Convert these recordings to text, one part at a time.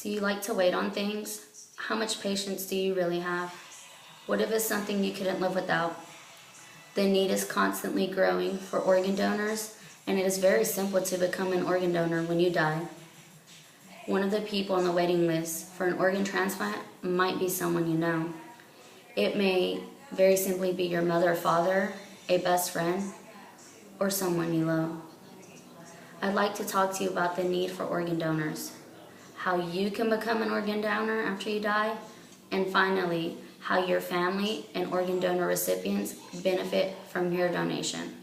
Do you like to wait on things? How much patience do you really have? What if it's something you couldn't live without? The need is constantly growing for organ donors, and it is very simple to become an organ donor when you die. One of the people on the waiting list for an organ transplant might be someone you know. It may very simply be your mother or father, a best friend, or someone you love. I'd like to talk to you about the need for organ donors, how you can become an organ donor after you die, and finally, how your family and organ donor recipients benefit from your donation.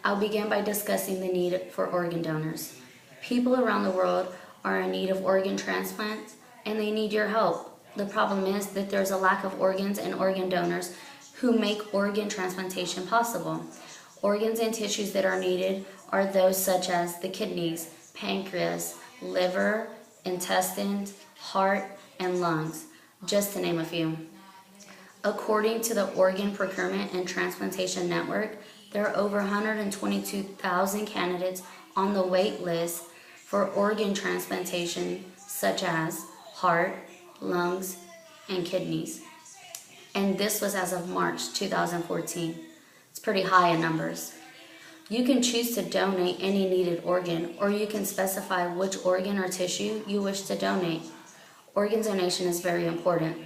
I'll begin by discussing the need for organ donors. People around the world are in need of organ transplants, and they need your help. The problem is that there's a lack of organs and organ donors who make organ transplantation possible. Organs and tissues that are needed are those such as the kidneys, pancreas, liver, intestines, heart, and lungs, just to name a few. According to the Organ Procurement and Transplantation Network, there are over 122,000 candidates on the wait list for organ transplantation, such as heart, lungs, and kidneys. And this was as of March 2014. It's pretty high in numbers. You can choose to donate any needed organ, or you can specify which organ or tissue you wish to donate. Organ donation is very important.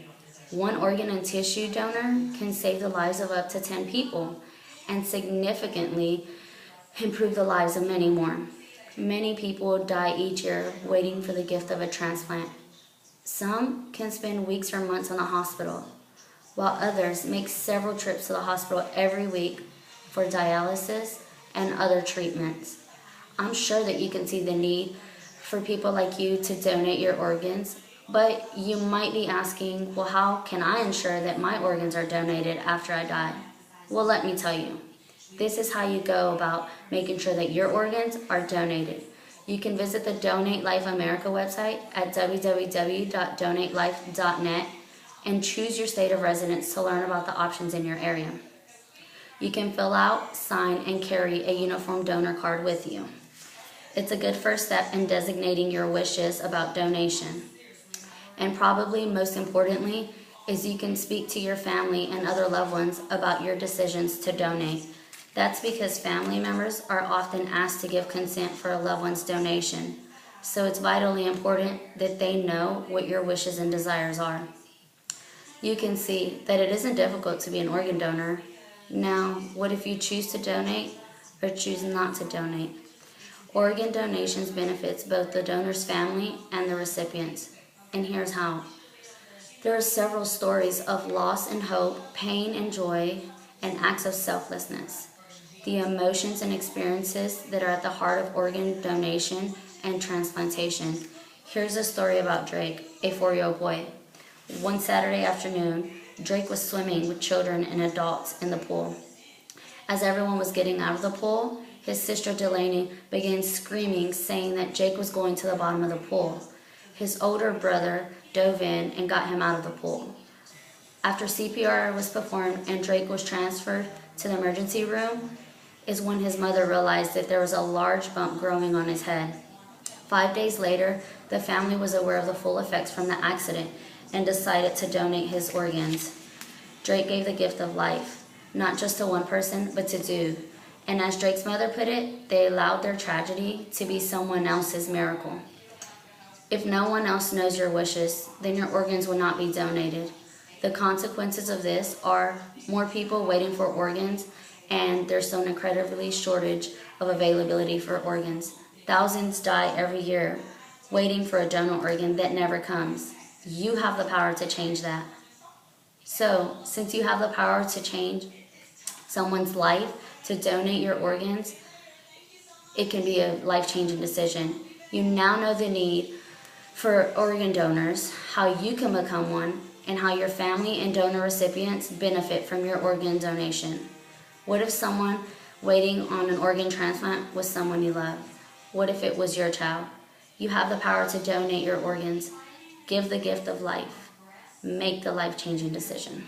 One organ and tissue donor can save the lives of up to 10 people and significantly improve the lives of many more. Many people die each year waiting for the gift of a transplant. Some can spend weeks or months in the hospital, while others make several trips to the hospital every week for dialysis and other treatments. I'm sure that you can see the need for people like you to donate your organs, but you might be asking, well, how can I ensure that my organs are donated after I die? Well, let me tell you. This is how you go about making sure that your organs are donated. You can visit the Donate Life America website at www.donatelife.net and choose your state of residence to learn about the options in your area. You can fill out, sign, and carry a uniform donor card with you. It's a good first step in designating your wishes about donation. And probably most importantly is you can speak to your family and other loved ones about your decisions to donate. That's because family members are often asked to give consent for a loved one's donation. So it's vitally important that they know what your wishes and desires are. You can see that it isn't difficult to be an organ donor. Now, what if you choose to donate or choose not to donate? Organ donations benefits both the donor's family and the recipients. And here's how. There are several stories of loss and hope, pain and joy, and acts of selflessness. The emotions and experiences that are at the heart of organ donation and transplantation. Here's a story about Drake, a 4-year-old boy. One Saturday afternoon, Drake was swimming with children and adults in the pool. As everyone was getting out of the pool, his sister Delaney began screaming, saying that Jake was going to the bottom of the pool. His older brother dove in and got him out of the pool. After CPR was performed and Drake was transferred to the emergency room, is when his mother realized that there was a large bump growing on his head. 5 days later, the family was aware of the full effects from the accident and decided to donate his organs. Drake gave the gift of life, not just to one person, but to two. And as Drake's mother put it, they allowed their tragedy to be someone else's miracle. If no one else knows your wishes, then your organs will not be donated. The consequences of this are more people waiting for organs, and there's still an incredibly shortage of availability for organs. Thousands die every year waiting for a donor organ that never comes. You have the power to change that. So, since you have the power to change someone's life, to donate your organs, it can be a life-changing decision. You now know the need for organ donors, how you can become one, and how your family and donor recipients benefit from your organ donation. What if someone waiting on an organ transplant was someone you love? What if it was your child? You have the power to donate your organs. Give the gift of life. Make the life-changing decision.